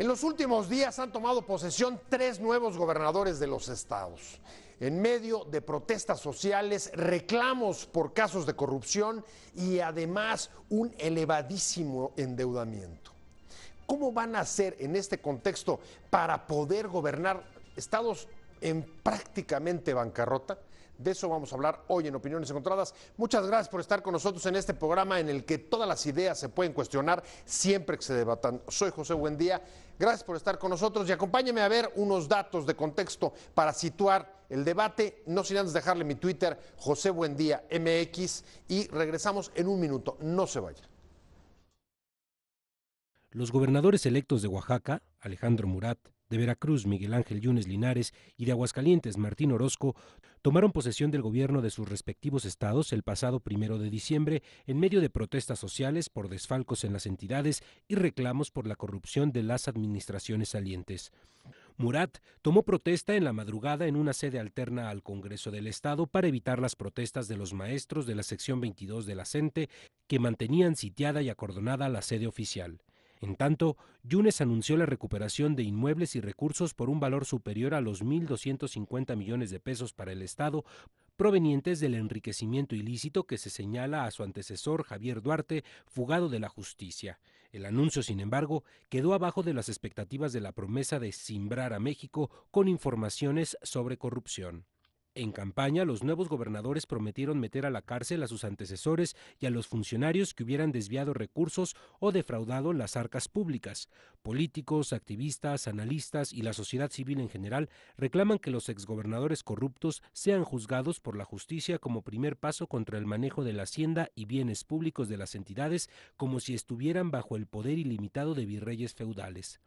En los últimos días han tomado posesión 3 nuevos gobernadores de los estados. En medio de protestas sociales, reclamos por casos de corrupción y además un elevadísimo endeudamiento. ¿Cómo van a hacer en este contexto para poder gobernar estados en prácticamente bancarrota? De eso vamos a hablar hoy en Opiniones Encontradas. Muchas gracias por estar con nosotros en este programa en el que todas las ideas se pueden cuestionar siempre que se debatan. Soy José Buendía, gracias por estar con nosotros y acompáñeme a ver unos datos de contexto para situar el debate, no sin antes dejarle mi Twitter, José Buendía MX, y regresamos en un minuto, no se vaya. Los gobernadores electos de Oaxaca, Alejandro Murat, de Veracruz, Miguel Ángel Yunes Linares, y de Aguascalientes, Martín Orozco, tomaron posesión del gobierno de sus respectivos estados el pasado 1 de diciembre en medio de protestas sociales por desfalcos en las entidades y reclamos por la corrupción de las administraciones salientes. Murat tomó protesta en la madrugada en una sede alterna al Congreso del Estado para evitar las protestas de los maestros de la sección 22 de la CENTE que mantenían sitiada y acordonada la sede oficial. En tanto, Yunes anunció la recuperación de inmuebles y recursos por un valor superior a los 1.250 millones de pesos para el Estado, provenientes del enriquecimiento ilícito que se señala a su antecesor Javier Duarte, fugado de la justicia. El anuncio, sin embargo, quedó abajo de las expectativas de la promesa de cimbrar a México con informaciones sobre corrupción. En campaña, los nuevos gobernadores prometieron meter a la cárcel a sus antecesores y a los funcionarios que hubieran desviado recursos o defraudado las arcas públicas. Políticos, activistas, analistas y la sociedad civil en general reclaman que los exgobernadores corruptos sean juzgados por la justicia como primer paso contra el manejo de la hacienda y bienes públicos de las entidades, como si estuvieran bajo el poder ilimitado de virreyes feudales.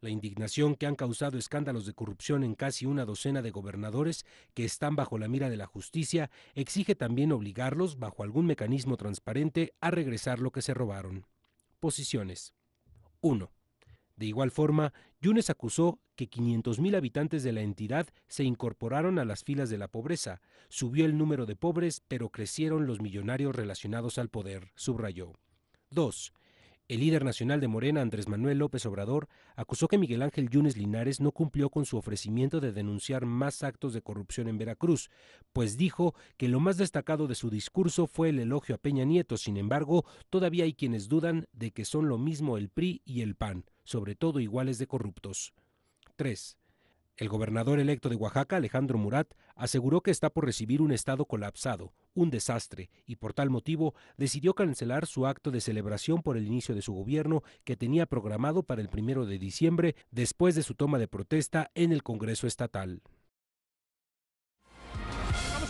La indignación que han causado escándalos de corrupción en casi una docena de gobernadores que están bajo la mira de la justicia exige también obligarlos, bajo algún mecanismo transparente, a regresar lo que se robaron. Posiciones. 1. De igual forma, Yunes acusó que 500,000 habitantes de la entidad se incorporaron a las filas de la pobreza. Subió el número de pobres, pero crecieron los millonarios relacionados al poder, subrayó. 2. El líder nacional de Morena, Andrés Manuel López Obrador, acusó que Miguel Ángel Yunes Linares no cumplió con su ofrecimiento de denunciar más actos de corrupción en Veracruz, pues dijo que lo más destacado de su discurso fue el elogio a Peña Nieto. Sin embargo, todavía hay quienes dudan de que son lo mismo el PRI y el PAN, sobre todo iguales de corruptos. 3. El gobernador electo de Oaxaca, Alejandro Murat, aseguró que está por recibir un estado colapsado, un desastre, y por tal motivo decidió cancelar su acto de celebración por el inicio de su gobierno que tenía programado para el 1 de diciembre, después de su toma de protesta en el Congreso Estatal.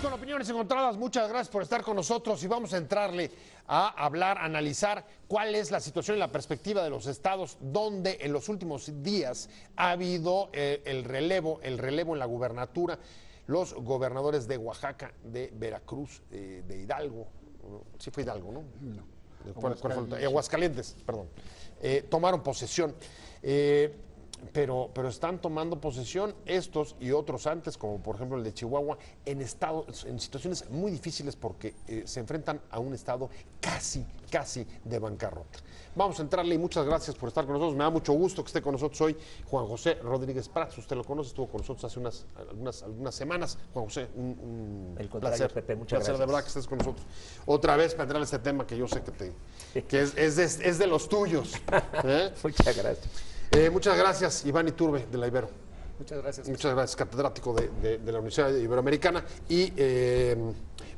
Con Opiniones Encontradas, muchas gracias por estar con nosotros y vamos a entrarle a hablar, a analizar cuál es la situación y la perspectiva de los estados donde en los últimos días ha habido el relevo en la gubernatura. Los gobernadores de Oaxaca, de Veracruz, de Hidalgo, sí fue Hidalgo, ¿no? No. Aguascalientes, perdón, tomaron posesión. Pero están tomando posesión estos y otros antes, como por ejemplo el de Chihuahua, en situaciones muy difíciles porque se enfrentan a un estado casi de bancarrota. Vamos a entrarle y muchas gracias por estar con nosotros. Me da mucho gusto que esté con nosotros hoy Juan José Rodríguez Prats. Usted lo conoce, estuvo con nosotros hace algunas semanas. Juan José, un placer, Pepe, muchas placer gracias. De verdad que estés con nosotros. Otra vez para entrar a este tema que yo sé que es de los tuyos. Muchas gracias. Muchas gracias, Iván Iturbe, de la Ibero. Muchas gracias. Muchas gracias, catedrático de la Universidad Iberoamericana. Y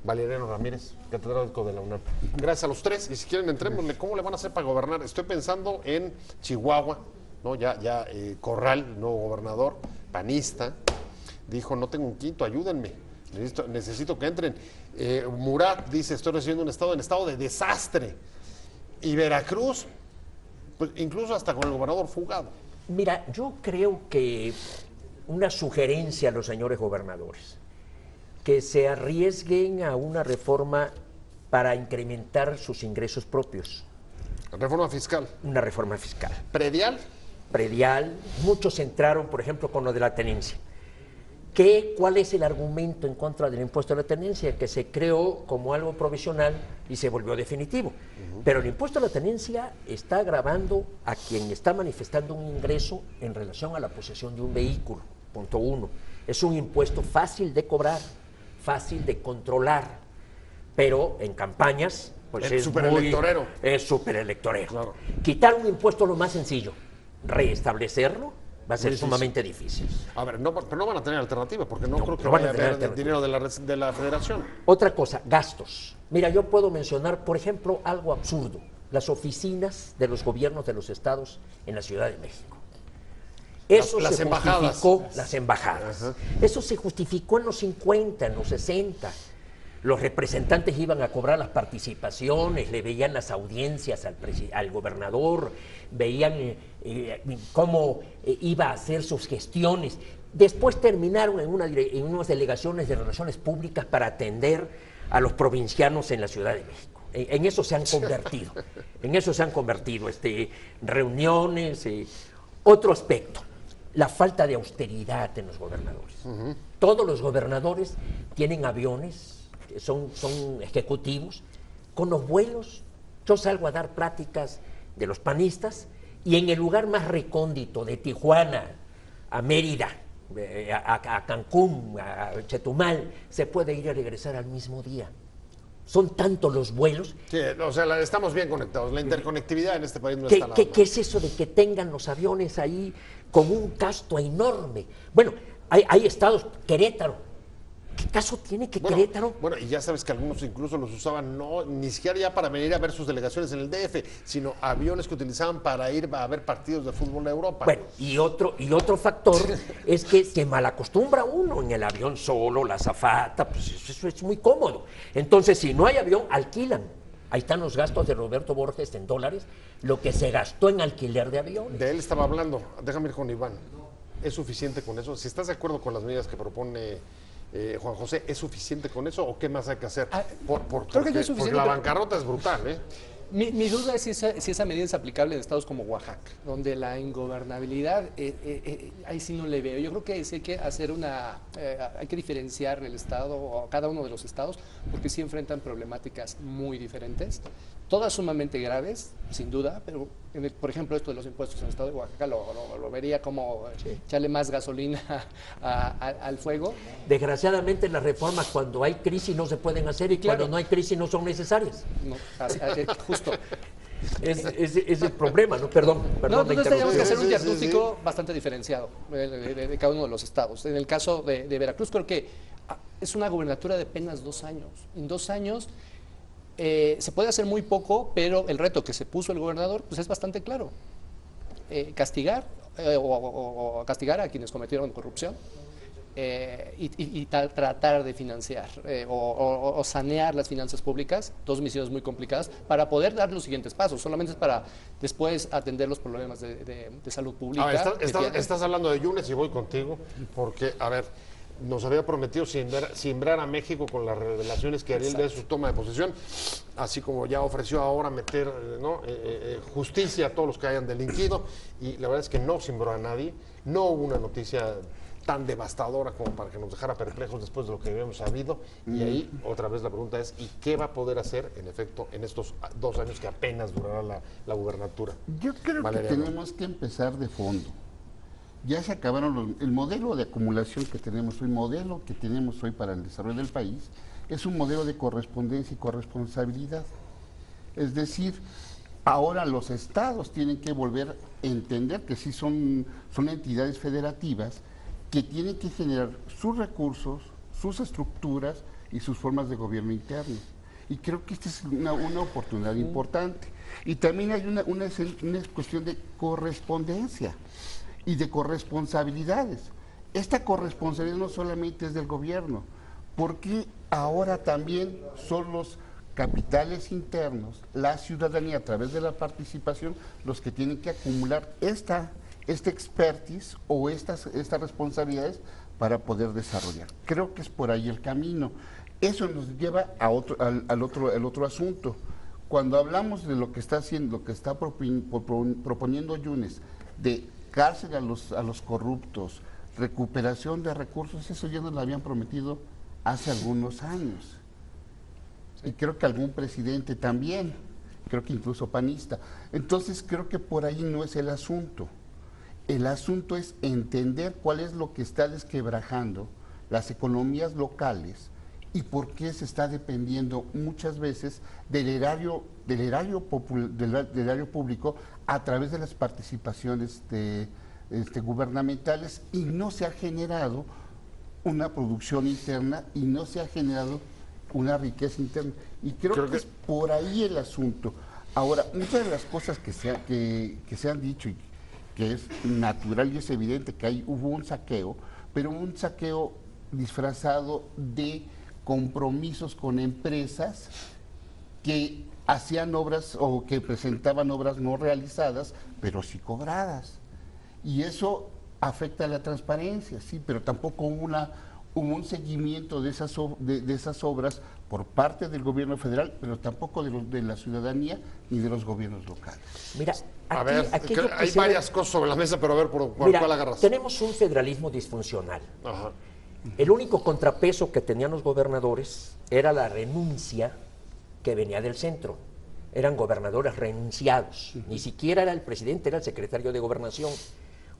Valeriano Ramírez, catedrático de la UNAM. Gracias a los tres. Y si quieren, entrémosle. ¿Cómo le van a hacer para gobernar? Estoy pensando en Chihuahua, ¿no? Ya Corral, nuevo gobernador, panista, dijo, no tengo un quinto, ayúdenme. Necesito que entren. Murat dice, estoy recibiendo un estado de desastre. Y Veracruz, pues incluso hasta con el gobernador fugado. Mira, yo creo que una sugerencia a los señores gobernadores, que se arriesguen a una reforma para incrementar sus ingresos propios. Reforma fiscal. Una reforma fiscal. ¿Predial? Predial. Muchos entraron, por ejemplo, con lo de la tenencia. ¿Cuál es el argumento en contra del impuesto a la tenencia? Que se creó como algo provisional y se volvió definitivo. Pero el impuesto a la tenencia está agravando a quien está manifestando un ingreso en relación a la posesión de un vehículo. Punto 1. Es un impuesto fácil de cobrar, fácil de controlar, pero en campañas pues es superelectorero. Es superelectorero. Claro. Quitar un impuesto es lo más sencillo. Restablecerlo va a ser Muy sumamente difícil. A ver, pero no van a tener alternativa, porque no creo que no van a vaya a tener haber alternativa. dinero de la federación. Otra cosa, gastos. Mira, yo puedo mencionar, por ejemplo, algo absurdo. Las oficinas de los gobiernos de los estados en la Ciudad de México. Eso Las se embajadas. justificó, las embajadas. Ajá. Eso se justificó en los 50, en los 60. Los representantes iban a cobrar las participaciones, le veían las audiencias al gobernador, veían cómo iba a hacer sus gestiones. Después terminaron en unas delegaciones de relaciones públicas para atender a los provincianos en la Ciudad de México. En eso se han convertido. En eso se han convertido reuniones. Otro aspecto, la falta de austeridad en los gobernadores. Todos los gobernadores tienen aviones, son ejecutivos, con los vuelos. Yo salgo a dar pláticas de los panistas y en el lugar más recóndito, de Tijuana a Mérida, a Cancún, a Chetumal, se puede ir y regresar al mismo día. Son tantos los vuelos. Sí, o sea, estamos bien conectados. La interconectividad en este país no está nada mal. ¿Qué es eso de que tengan los aviones ahí con un gasto enorme? Bueno, hay estados, Querétaro. ¿Qué caso tiene que Querétaro? Bueno, y ya sabes que algunos incluso los usaban ni siquiera ya para venir a ver sus delegaciones en el DF, sino aviones que utilizaban para ir a ver partidos de fútbol de Europa. Bueno, y otro factor es que se malacostumbra uno en el avión solo, la azafata, pues eso es muy cómodo. Entonces, si no hay avión, alquilan. Ahí están los gastos de Roberto Borges en dólares, lo que se gastó en alquiler de aviones. De él estaba hablando. Déjame ir con Iván. ¿Es suficiente con eso? Si estás de acuerdo con las medidas que propone Juan José, ¿es suficiente con eso o qué más hay que hacer? Creo que ya es suficiente. Porque la bancarrota es brutal, ¿eh? Mi duda es si esa medida es aplicable en estados como Oaxaca, donde la ingobernabilidad, ahí sí no le veo. Yo creo que sí hay que hacer hay que diferenciar el estado o cada uno de los estados, porque sí enfrentan problemáticas muy diferentes, todas sumamente graves, sin duda, pero por ejemplo esto de los impuestos en el estado de Oaxaca lo vería como echarle más gasolina al fuego. Desgraciadamente las reformas cuando hay crisis no se pueden hacer y claro, cuando no hay crisis no son necesarias. No, justo. Es el problema, ¿no? Perdón. No, entonces tenemos que hacer un Sí, diagnóstico bastante diferenciado de cada uno de los estados. En el caso de Veracruz, creo que es una gubernatura de apenas 2 años. En 2 años se puede hacer muy poco, pero el reto que se puso el gobernador pues es bastante claro. Castigar o castigar a quienes cometieron corrupción. Y tratar de financiar o sanear las finanzas públicas, 2 misiones muy complicadas, para poder dar los siguientes pasos. Solamente es para después atender los problemas de salud pública. Estás hablando de Yunes y voy contigo, porque, a ver, nos había prometido siembrar a México con las revelaciones que haría el día de su toma de posesión, así como ya ofreció ahora meter justicia a todos los que hayan delinquido, y la verdad es que no sembró a nadie. No hubo una noticia tan devastadora como para que nos dejara perplejos después de lo que habíamos sabido. Y ahí otra vez la pregunta es, ¿y qué va a poder hacer en efecto en estos 2 años que apenas durará la gubernatura? Yo creo Valeriano. que tenemos que empezar de fondo. Ya se acabaron el modelo de acumulación que tenemos hoy, para el desarrollo del país, es un modelo de correspondencia y corresponsabilidad. Es decir, ahora los estados tienen que volver a entender que sí son entidades federativas que tienen que generar sus recursos, sus estructuras y sus formas de gobierno interno. Y creo que esta es una oportunidad importante. Y también hay una cuestión de correspondencia y de corresponsabilidades. Esta corresponsabilidad no solamente es del gobierno, porque ahora también son los capitales internos, la ciudadanía a través de la participación, los que tienen que acumular este expertise o estas responsabilidades para poder desarrollar. Creo que es por ahí el camino. Eso nos lleva al otro asunto. Cuando hablamos de lo que está haciendo, lo que está proponiendo Yunes, de cárcel a los corruptos, recuperación de recursos, eso ya nos lo habían prometido hace algunos años. Y creo que algún presidente también, creo que incluso panista. Entonces creo que por ahí no es el asunto. El asunto es entender cuál es lo que está desquebrajando las economías locales y por qué se está dependiendo muchas veces del erario público a través de las participaciones gubernamentales, y no se ha generado una producción interna y no se ha generado una riqueza interna. Y creo que es por ahí el asunto. Ahora, muchas de las cosas que se han dicho y que es natural y es evidente que hubo un saqueo, pero un saqueo disfrazado de compromisos con empresas que hacían obras o que presentaban obras no realizadas, pero sí cobradas. Y eso afecta a la transparencia, sí, pero tampoco hubo un seguimiento de esas obras por parte del gobierno federal, pero tampoco de la ciudadanía ni de los gobiernos locales. Mira, A ver, hay varias cosas sobre la mesa, pero a ver por cuál agarras. Tenemos un federalismo disfuncional. Ajá. El único contrapeso que tenían los gobernadores era la renuncia que venía del centro. Eran gobernadores renunciados. Ni siquiera era el presidente, era el secretario de Gobernación.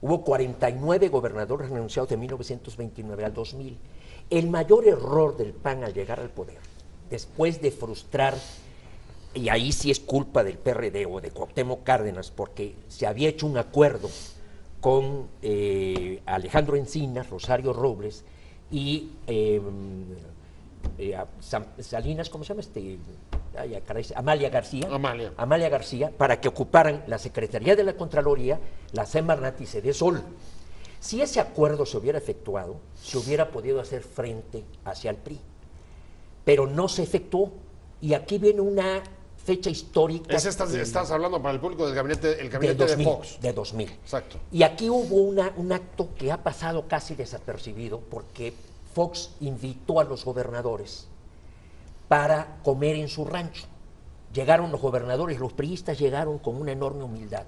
Hubo 49 gobernadores renunciados de 1929 al 2000. El mayor error del PAN al llegar al poder, después de frustrar, y ahí sí es culpa del PRD o de Cuauhtémoc Cárdenas, porque se había hecho un acuerdo con Alejandro Encinas, Rosario Robles y Salinas, ¿cómo se llama? Amalia García. Amalia García, para que ocuparan la Secretaría de la Contraloría, la Semarnat y Sedesol. Si ese acuerdo se hubiera efectuado, se hubiera podido hacer frente hacia el PRI. Pero no se efectuó. Y aquí viene una fecha histórica. Estás hablando para el público del gabinete, el gabinete de Fox. De 2000. Exacto. Y aquí hubo un acto que ha pasado casi desapercibido, porque Fox invitó a los gobernadores para comer en su rancho. Llegaron los gobernadores, los priistas llegaron con una enorme humildad.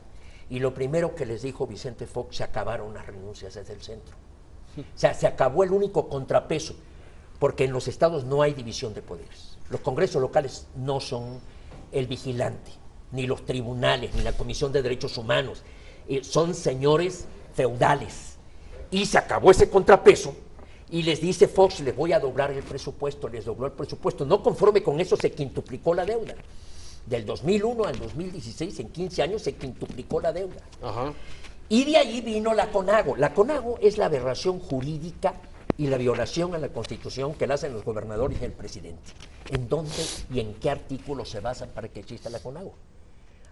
Y lo primero que les dijo Vicente Fox: se acabaron las renuncias desde el centro. O sea, se acabó el único contrapeso, porque en los estados no hay división de poderes. Los congresos locales no son el vigilante, ni los tribunales, ni la Comisión de Derechos Humanos. Son señores feudales. Y se acabó ese contrapeso. Y les dice Fox: les voy a doblar el presupuesto. Les dobló el presupuesto. No conforme con eso, se quintuplicó la deuda. Del 2001 al 2016, en 15 años, se quintuplicó la deuda. Ajá. Y de ahí vino la CONAGO. La CONAGO es la aberración jurídica y la violación a la Constitución que la hacen los gobernadores y el presidente. ¿En dónde y en qué artículos se basan para que exista la CONAGO?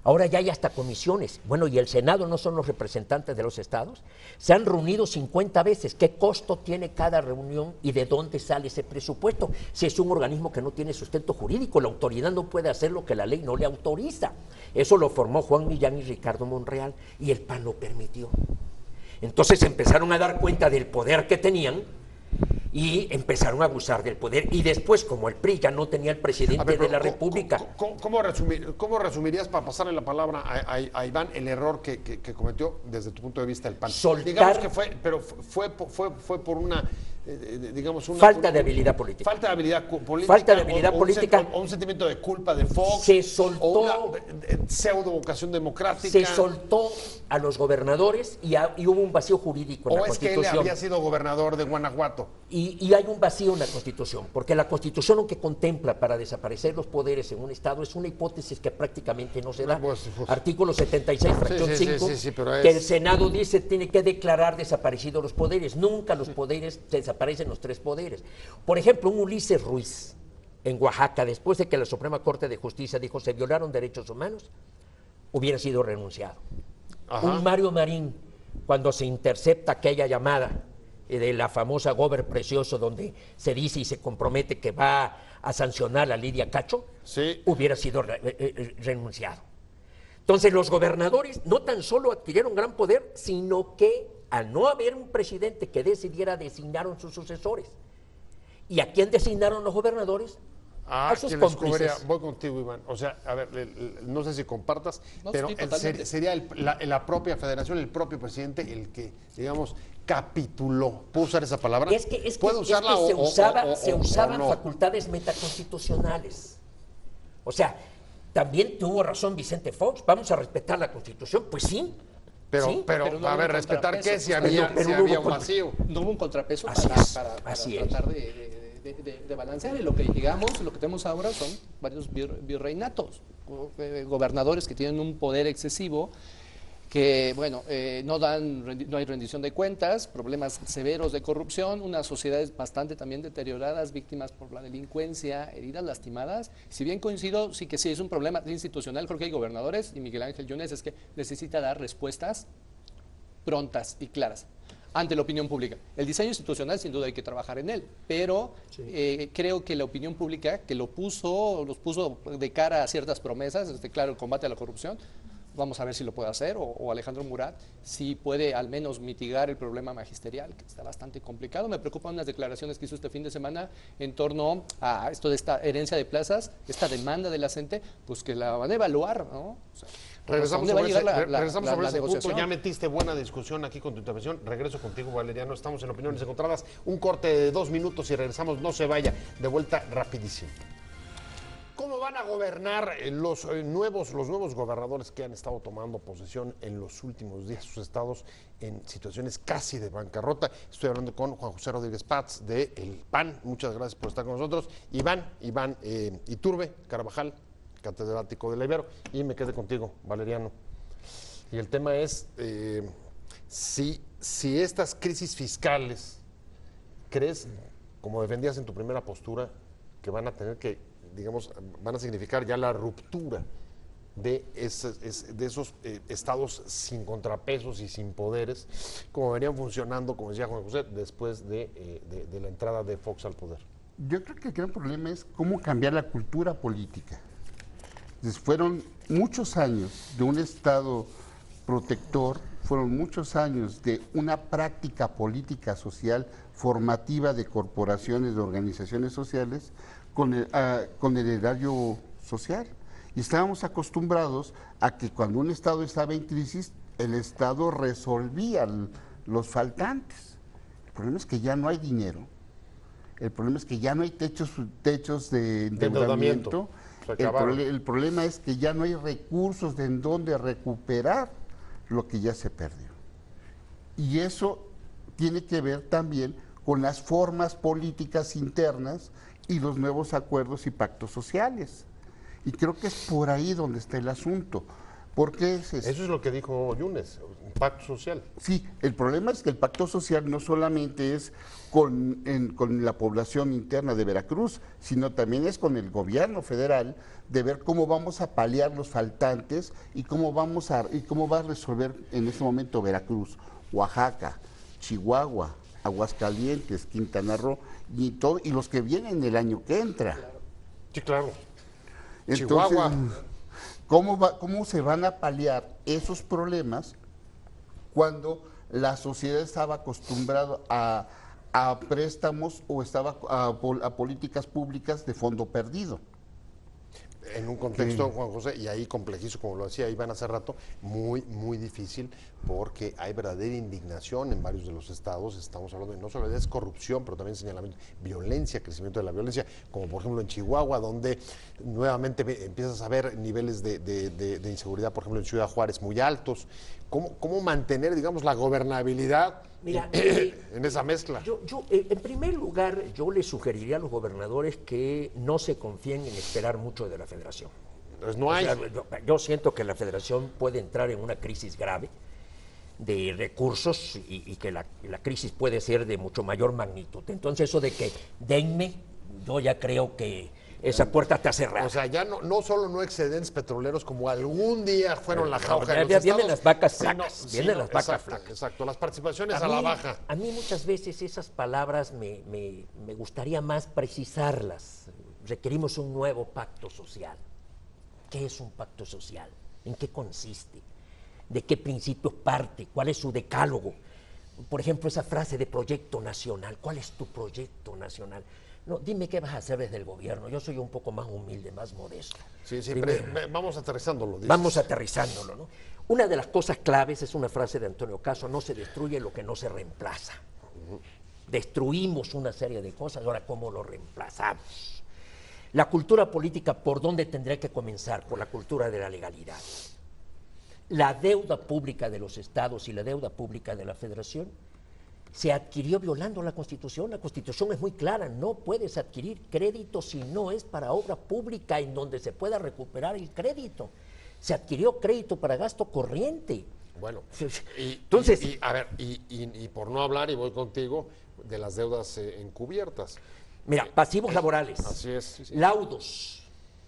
Ahora ya hay hasta comisiones. Bueno, ¿y el Senado no son los representantes de los estados? Se han reunido 50 veces. ¿Qué costo tiene cada reunión y de dónde sale ese presupuesto? Si es un organismo que no tiene sustento jurídico, la autoridad no puede hacer lo que la ley no le autoriza. Eso lo formó Juan Millán y Ricardo Monreal, y el PAN lo permitió. Entonces empezaron a dar cuenta del poder que tenían y empezaron a abusar del poder. Y después, como el PRI ya no tenía el presidente de la República. ¿Cómo resumirías, para pasarle la palabra a Iván, el error que cometió desde tu punto de vista el PAN? Digamos que fue por una, falta de habilidad política. Falta de habilidad política. Falta de habilidad política. O un sentimiento de culpa de Fox. Se soltó. O una pseudo vocación democrática. Se soltó a los gobernadores y hubo un vacío jurídico en la Constitución. ¿O es que él había sido gobernador de Guanajuato? Y hay un vacío en la Constitución, porque la Constitución, lo que contempla para desaparecer los poderes en un Estado, es una hipótesis que prácticamente no se da. Artículo 76, fracción 5, que el Senado dice tiene que declarar desaparecidos los poderes. Nunca los poderes, desaparecen los tres poderes. Por ejemplo, un Ulises Ruiz en Oaxaca, después de que la Suprema Corte de Justicia dijo se violaron derechos humanos, hubiera sido renunciado. Ajá. Un Mario Marín, cuando se intercepta aquella llamada de la famosa Gober Precioso, donde se dice y se compromete que va a sancionar a Lidia Cacho, hubiera sido renunciado. Entonces los gobernadores no tan solo adquirieron gran poder, sino que al no haber un presidente que decidiera, designaron sus sucesores. ¿Y a quién designaron los gobernadores? a sus ¿quién les cómplices. cubriría? Voy contigo, Iván. O sea, a ver, no sé si compartas, No, pero sí, totalmente. sería la propia federación, el propio presidente, el que, digamos, capituló. ¿Puedo usar esa palabra? Es que ¿Puedo usarla se o usaban no? facultades metaconstitucionales. O sea, también tuvo razón Vicente Fox, vamos a respetar la Constitución, pues sí. Pero, sí, pero, pero no a hubo ver, un respetar contrapeso, qué si pues, había, pero si no había hubo un vacío. No hubo un contrapeso Así para, es, para así es. tratar de balancear. Y lo que llegamos, lo que tenemos ahora son varios virreinatos, gobernadores que tienen un poder excesivo, que, bueno, no hay rendición de cuentas, problemas severos de corrupción, unas sociedades bastante también deterioradas, víctimas por la delincuencia, heridas, lastimadas. Si bien coincido, sí que sí es un problema institucional, creo que hay gobernadores, y Miguel Ángel Yunes es que necesita dar respuestas prontas y claras ante la opinión pública. El diseño institucional sin duda hay que trabajar en él, pero creo que la opinión pública que los puso de cara a ciertas promesas, claro, el combate a la corrupción, vamos a ver si lo puede hacer, o Alejandro Murat, si puede al menos mitigar el problema magisterial, que está bastante complicado. Me preocupan unas declaraciones que hizo este fin de semana en torno a esto de esta herencia de plazas, esta demanda de la gente, pues que la van a evaluar, ¿no? O sea, Regresamos ¿dónde va a sobre llegar ese, regresamos sobre ese punto. negociación? Ya metiste buena discusión aquí con tu intervención. Regreso contigo, Valeriano. Estamos en Opiniones Encontradas. Un corte de 2 minutos y regresamos. No se vaya. De vuelta rapidísimo. ¿Cómo van a gobernar los nuevos gobernadores que han estado tomando posesión en los últimos días sus estados en situaciones casi de bancarrota? Estoy hablando con Juan José Rodríguez Paz de El PAN. Muchas gracias por estar con nosotros. Iván Iturbe Carvajal, catedrático de la Ibero, y me quedé contigo, Valeriano. Y el tema es si estas crisis fiscales, ¿crees, como defendías en tu primera postura, que van a tener que, digamos, van a significar ya la ruptura de esos estados sin contrapesos y sin poderes, como venían funcionando, como decía Juan José, después de la entrada de Fox al poder? Yo creo que el gran problema es cómo cambiar la cultura política. Fueron muchos años de un Estado protector, fueron muchos años de una práctica política social formativa de corporaciones, de organizaciones sociales, con el erario social. Y estábamos acostumbrados a que cuando un Estado estaba en crisis, el Estado resolvía los faltantes. El problema es que ya no hay dinero, el problema es que ya no hay techos de endeudamiento. El problema es que ya no hay recursos de en dónde recuperar lo que ya se perdió. Y eso tiene que ver también con las formas políticas internas y los nuevos acuerdos y pactos sociales. Y creo que es por ahí donde está el asunto. Porque eso es lo que dijo Yunes, un pacto social. Sí, el problema es que el pacto social no solamente es con la población interna de Veracruz, sino también es con el gobierno federal, de ver cómo vamos a paliar los faltantes y cómo va a resolver en este momento Veracruz, Oaxaca, Chihuahua, Aguascalientes, Quintana Roo y los que vienen el año que entra. Sí, claro. Entonces, Chihuahua. ¿Cómo se van a paliar esos problemas cuando la sociedad estaba acostumbrada a préstamos o estaba a políticas públicas de fondo perdido? En un contexto, Juan José, y ahí complejísimo, como lo decía Iván hace rato, muy, muy difícil, porque hay verdadera indignación en varios de los estados. Estamos hablando de no solo de corrupción, pero también señalamiento, violencia, crecimiento de la violencia, como por ejemplo en Chihuahua, donde nuevamente empiezas a ver niveles de inseguridad, por ejemplo en Ciudad Juárez, muy altos. ¿Cómo mantener, digamos, la gobernabilidad en esa mezcla? En primer lugar, yo le sugeriría a los gobernadores que no se confíen en esperar mucho de la federación. Pues no hay. Yo siento que la federación puede entrar en una crisis grave de recursos y que la crisis puede ser de mucho mayor magnitud. Entonces eso de que denme, yo ya creo que esa puerta está cerrada. O sea, ya no solo no excedentes petroleros como algún día fueron la jauja de los estados. Vienen las vacas flacas, vienen las vacas flacas. Exacto, las participaciones a la baja. A mí muchas veces esas palabras me gustaría más precisarlas. Requerimos un nuevo pacto social. ¿Qué es un pacto social? ¿En qué consiste? ¿De qué principios parte? ¿Cuál es su decálogo? Por ejemplo, esa frase de proyecto nacional. ¿Cuál es tu proyecto nacional? No, dime qué vas a hacer desde el gobierno. Yo soy un poco más humilde, más modesto. Sí, Primero, vamos aterrizándolo. Dices. vamos aterrizándolo, ¿no? Una de las cosas claves es una frase de Antonio Caso: no se destruye lo que no se reemplaza. Destruimos una serie de cosas, ahora ¿cómo lo reemplazamos? La cultura política, ¿por dónde tendría que comenzar? Por la cultura de la legalidad. La deuda pública de los estados y la deuda pública de la federación se adquirió violando la Constitución. La Constitución es muy clara: no puedes adquirir crédito si no es para obra pública en donde se pueda recuperar el crédito. Se adquirió crédito para gasto corriente. Bueno, Entonces, y por no hablar, y voy contigo, de las deudas encubiertas. mira, pasivos laborales, Así es. Sí, sí. laudos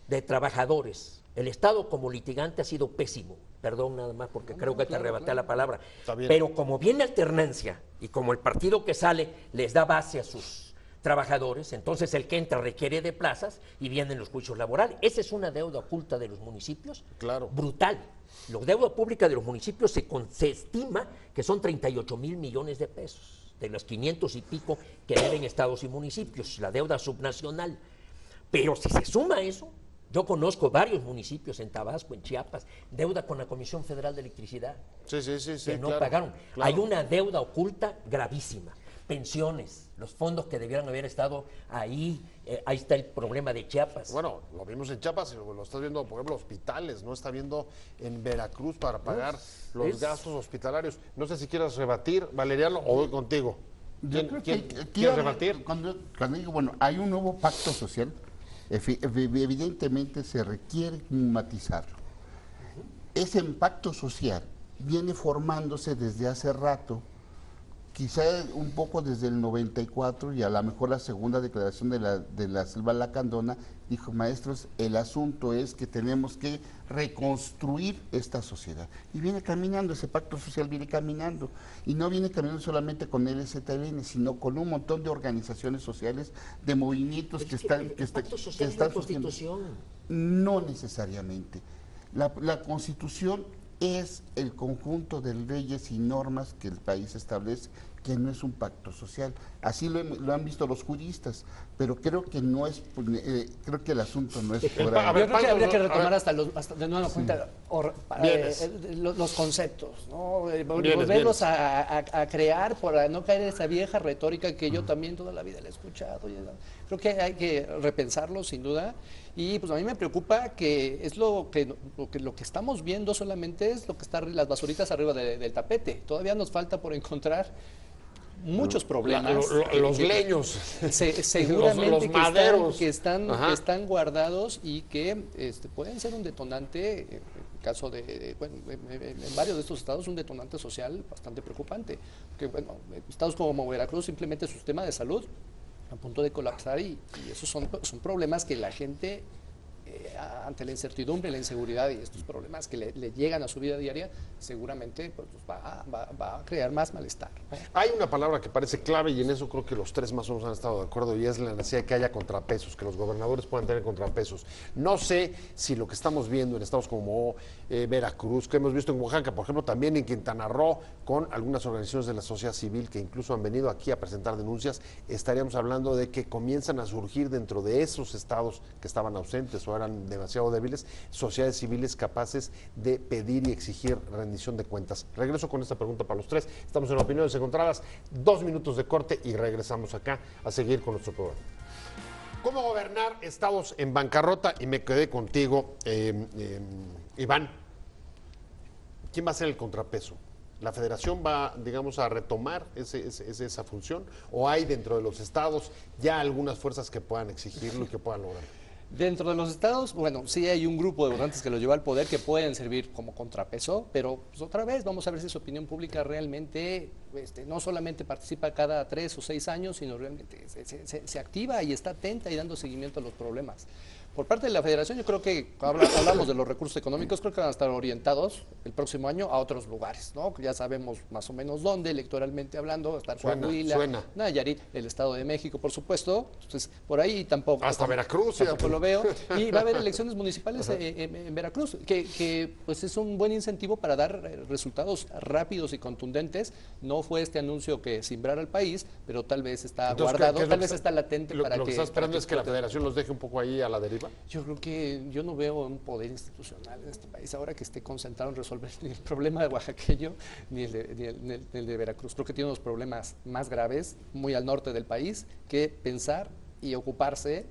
de trabajadores. El Estado como litigante ha sido pésimo. Perdón nada más porque creo que te arrebaté la palabra. Está bien. Pero como viene alternancia y como el partido que sale les da base a sus trabajadores, entonces el que entra requiere de plazas y vienen los juicios laborales. Esa es una deuda oculta de los municipios, Claro. brutal. La deuda pública de los municipios se estima que son 38,000 millones de pesos, de los 500 y pico que deben estados y municipios, la deuda subnacional. Pero si se suma eso, yo conozco varios municipios en Tabasco, en Chiapas, deuda con la Comisión Federal de Electricidad, Sí, que no claro, pagaron. claro. Hay una deuda oculta gravísima. Pensiones, los fondos que debieran haber estado ahí, ahí está el problema de Chiapas. Bueno, lo vimos en Chiapas, y lo estás viendo, por ejemplo, hospitales, ¿no? Está viendo en Veracruz para pagar los gastos hospitalarios. No sé si quieras rebatir, Valeriano, o voy contigo. Yo creo que ¿Quieres rebatir? Cuando digo, bueno, hay un nuevo pacto social, evidentemente se requiere matizarlo. Ese pacto social viene formándose desde hace rato, quizá un poco desde el 94, y a lo mejor la segunda declaración de la Selva Lacandona dijo: maestros, el asunto es que tenemos que reconstruir esta sociedad. Y viene caminando, ese pacto social viene caminando, y no viene caminando solamente con el STLN, sino con un montón de organizaciones sociales, de movimientos que están... El pacto social es la Constitución. No necesariamente. La Constitución es el conjunto de leyes y normas que el país establece, que no es un pacto social. Así lo han visto los juristas, pero creo que no es, creo que el asunto no es por ahí. Yo creo que habría que retomar hasta de nueva cuenta los conceptos, ¿no? Volverlos a crear para no caer en esa vieja retórica que yo también toda la vida la he escuchado. Creo que hay que repensarlo sin duda. Y pues a mí me preocupa que es lo que estamos viendo solamente es lo que está las basuritas arriba del tapete. Todavía nos falta por encontrar muchos problemas. Los leños. Seguramente los maderos. que están guardados y que pueden ser un detonante, en el caso en varios de estos estados, un detonante social bastante preocupante. Porque, bueno, estados como Veracruz, simplemente su sistema de salud a punto de colapsar y esos son problemas que la gente, ante la incertidumbre, la inseguridad y estos problemas que le llegan a su vida diaria, seguramente pues, va a crear más malestar. Hay una palabra que parece clave y en eso creo que los tres más o menos han estado de acuerdo, y es la necesidad de que haya contrapesos, que los gobernadores puedan tener contrapesos. No sé si lo que estamos viendo en estados como Veracruz, que hemos visto en Oaxaca, por ejemplo, también en Quintana Roo, con algunas organizaciones de la sociedad civil que incluso han venido aquí a presentar denuncias, estaríamos hablando de que comienzan a surgir dentro de esos estados que estaban ausentes o eran demasiado débiles, sociedades civiles capaces de pedir y exigir rendición de cuentas. Regreso con esta pregunta para los tres. Estamos en Opiniones Encontradas, 2 minutos de corte y regresamos acá a seguir con nuestro programa. ¿Cómo gobernar estados en bancarrota? Y me quedé contigo, Iván. ¿Quién va a ser el contrapeso? ¿La federación va, digamos, a retomar esa función? ¿O hay dentro de los estados ya algunas fuerzas que puedan exigirlo y que puedan lograrlo? Dentro de los estados, bueno, sí hay un grupo de gobernantes que los lleva al poder que pueden servir como contrapeso, pero pues, otra vez vamos a ver si su opinión pública realmente no solamente participa cada 3 o 6 años, sino realmente se activa y está atenta y dando seguimiento a los problemas. Por parte de la Federación, yo creo que hablamos de los recursos económicos, creo que van a estar orientados el próximo año a otros lugares, ¿no? Ya sabemos más o menos dónde, electoralmente hablando, va a estar Coahuila, Nayarit, el Estado de México, por supuesto. Entonces, por ahí tampoco. Hasta Veracruz. Tampoco lo veo. Y va a haber elecciones municipales en Veracruz, que pues es un buen incentivo para dar resultados rápidos y contundentes. No fue este anuncio que simbrara al país, pero tal vez está guardado, tal vez está latente para que... Lo que está esperando es que la Federación los deje un poco ahí a la deriva. Yo creo que yo no veo un poder institucional en este país ahora que esté concentrado en resolver ni el problema de oaxaqueño ni el de Veracruz. Creo que tiene unos problemas más graves, muy al norte del país, que pensar y ocuparse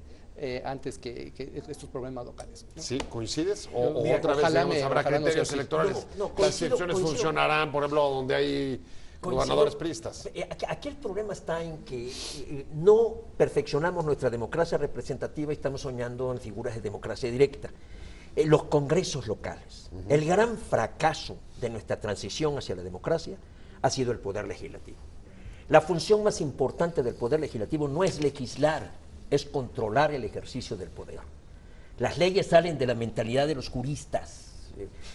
antes que estos problemas locales, ¿no? Sí, ¿coincides? O Mira, otra vez digamos, habrá criterios electorales. Las elecciones funcionarán, por ejemplo, donde hay gobernadores priistas. Aquí el problema está en que no perfeccionamos nuestra democracia representativa y estamos soñando en figuras de democracia directa. Los congresos locales. El gran fracaso de nuestra transición hacia la democracia ha sido el poder legislativo. La función más importante del poder legislativo no es legislar, es controlar el ejercicio del poder. Las leyes salen de la mentalidad de los juristas.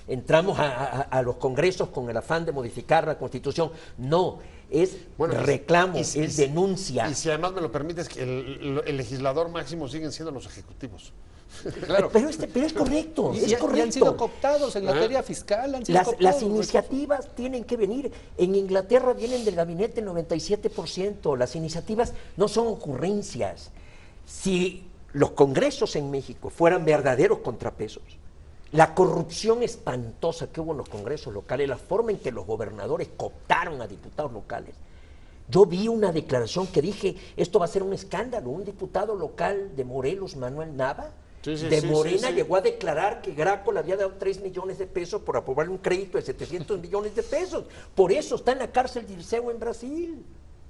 Entramos a los congresos con el afán de modificar la Constitución. No, es reclamo, es denuncia. Y si además me lo permites, que el legislador máximo siguen siendo los ejecutivos. Claro. Pero es correcto, es correcto. Y han sido cooptados en materia fiscal. Las iniciativas tienen que venir. En Inglaterra vienen del gabinete el 97%. Las iniciativas no son ocurrencias. Si los congresos en México fueran verdaderos contrapesos, la corrupción espantosa que hubo en los congresos locales, la forma en que los gobernadores cooptaron a diputados locales. Yo vi una declaración que dije, esto va a ser un escándalo. Un diputado local de Morelos, Manuel Nava, de Morena, llegó a declarar que Graco le había dado 3 millones de pesos por aprobar un crédito de 700 millones de pesos. Por eso está en la cárcel Dirceu en Brasil.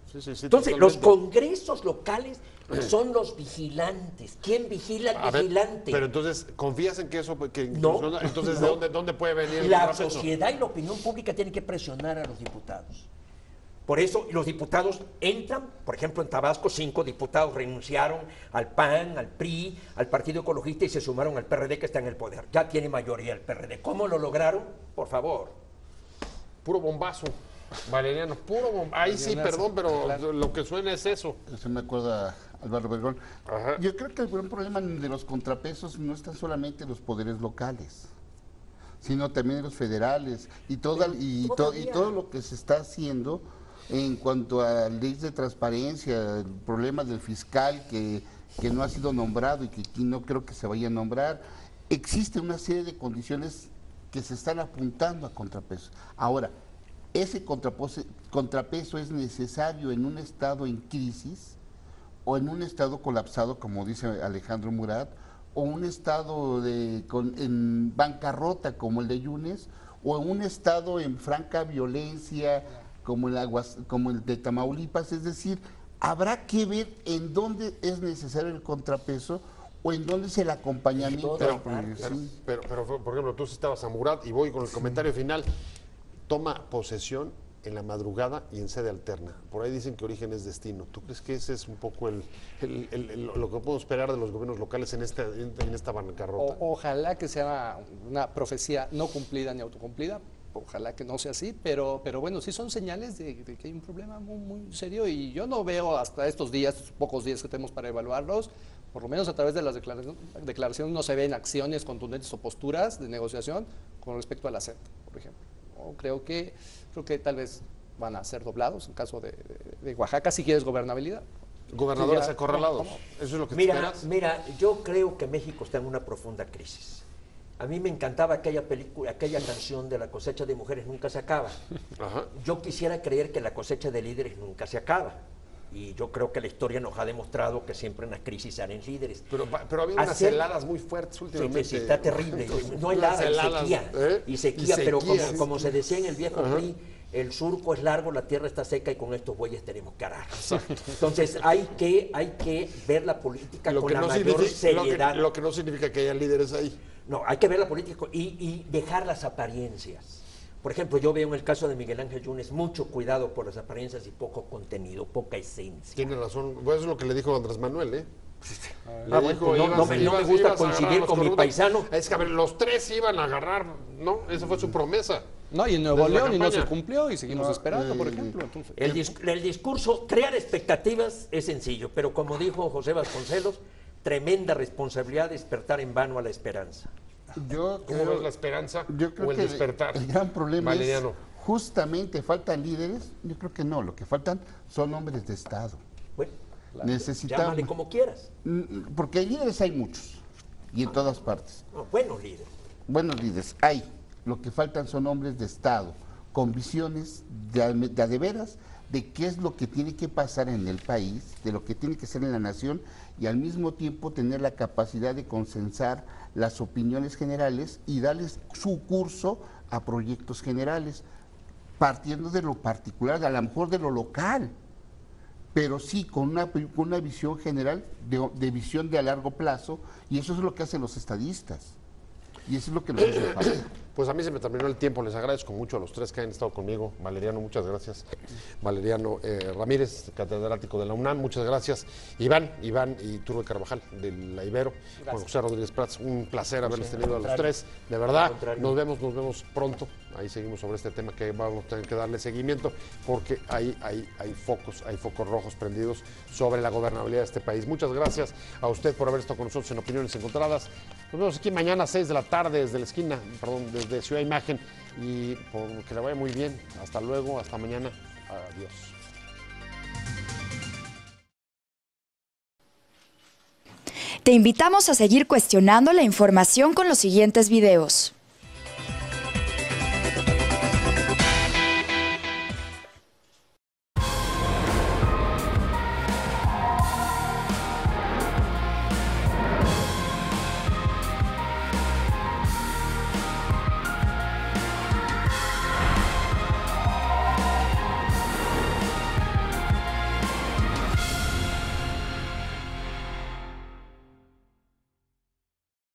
Entonces, totalmente. Los congresos locales son los vigilantes. ¿Quién vigila al vigilante? Pero entonces, ¿confías en que eso? No. Entonces, ¿de dónde puede venir el La sociedad y la opinión pública tienen que presionar a los diputados. Por eso los diputados entran, por ejemplo en Tabasco 5 diputados renunciaron al PAN, al PRI, al Partido Ecologista y se sumaron al PRD que está en el poder. Ya tiene mayoría el PRD. ¿Cómo lo lograron? Por favor. Puro bombazo. Valeriano, puro bombazo. Ahí sí, perdón, pero lo que suena es eso. Eso me acuerda Álvaro Obregón. Yo creo que el gran problema de los contrapesos no están solamente los poderes locales, sino también los federales y todo lo que se está haciendo en cuanto a leyes de transparencia, el problema del fiscal que no ha sido nombrado y que aquí no creo que se vaya a nombrar. Existe una serie de condiciones que se están apuntando a contrapesos. Ahora, ese contrapeso es necesario en un estado en crisis o en un estado colapsado, como dice Alejandro Murat, o un estado en bancarrota como el de Yunes, o en un estado en franca violencia como el de Tamaulipas. Es decir, habrá que ver en dónde es necesario el contrapeso o en dónde es el acompañamiento. Pero, por ejemplo, tú citabas a Murat y voy con el comentario final. Toma posesión en la madrugada y en sede alterna. Por ahí dicen que origen es destino. ¿Tú crees que ese es un poco lo que podemos esperar de los gobiernos locales en esta bancarrota? Ojalá que sea una profecía no cumplida ni autocumplida. Ojalá que no sea así, pero bueno, sí son señales de que hay un problema muy, muy serio y yo no veo hasta estos días, estos pocos días que tenemos para evaluarlos, por lo menos a través de las declaraciones no se ven acciones contundentes o posturas de negociación con respecto a la SEP, por ejemplo. Creo que tal vez van a ser doblados en caso de Oaxaca, si quieres gobernabilidad. Gobernadores acorralados. ¿Eso es lo que esperas? Mira, yo creo que México está en una profunda crisis. A mí me encantaba aquella canción de La cosecha de mujeres nunca se acaba. Ajá. Yo quisiera creer que la cosecha de líderes nunca se acaba. Y yo creo que la historia nos ha demostrado que siempre en las crisis salen líderes. Pero ha habido unas heladas muy fuertes últimamente. Sí, está terrible. No heladas, sequía. Y sequía, pero como se decía en el viejo PRI, el surco es largo, la tierra está seca y con estos bueyes tenemos que arar. Entonces hay que ver la política con la mayor seriedad. Lo que no significa que haya líderes ahí. No, hay que ver la política y dejar las apariencias. Por ejemplo, yo veo en el caso de Miguel Ángel Yunes mucho cuidado por las apariencias y poco contenido, poca esencia. Tiene razón, pues eso es lo que le dijo Andrés Manuel, Ah, bueno, no me gusta coincidir con mi paisano. Es que, a ver, los tres iban a agarrar, ¿no? Esa fue su promesa. No, y en Nuevo Desde la León y no campaña. se cumplió y seguimos esperando, por ejemplo. Entonces, El discurso, crear expectativas es sencillo, pero como dijo José Vasconcelos, tremenda responsabilidad despertar en vano a la esperanza. Yo ¿Cómo ves la esperanza yo creo o el que despertar? el gran problema Valeriano. es justamente faltan líderes. Yo creo que no, lo que faltan son hombres de Estado. Bueno, Necesitamos, llámale como quieras. porque líderes hay muchos y en todas partes. No, bueno, líder. Buenos líderes hay. Lo que faltan son hombres de Estado con visiones de veras de qué es lo que tiene que pasar en el país, de lo que tiene que ser en la nación y al mismo tiempo tener la capacidad de consensar las opiniones generales y darles su curso a proyectos generales, partiendo de lo particular, a lo mejor de lo local, pero sí con una visión general, de visión de a largo plazo, y eso es lo que hacen los estadistas, y eso es lo que nos hace falta. Pues a mí se me terminó el tiempo, les agradezco mucho a los tres que han estado conmigo. Valeriano, muchas gracias. Valeriano Ramírez, catedrático de la UNAM, muchas gracias. Iván Iturbe Carvajal, de la Ibero. Juan José Rodríguez Prats, un placer haberles tenido a los tres. De verdad, nos vemos pronto. Ahí seguimos sobre este tema que vamos a tener que darle seguimiento, porque hay focos rojos prendidos sobre la gobernabilidad de este país. Muchas gracias a usted por haber estado con nosotros en Opiniones Encontradas. Nos vemos aquí mañana a 6 de la tarde desde la esquina, desde Ciudad Imagen, y que le vaya muy bien. Hasta luego, hasta mañana. Adiós. Te invitamos a seguir cuestionando la información con los siguientes videos.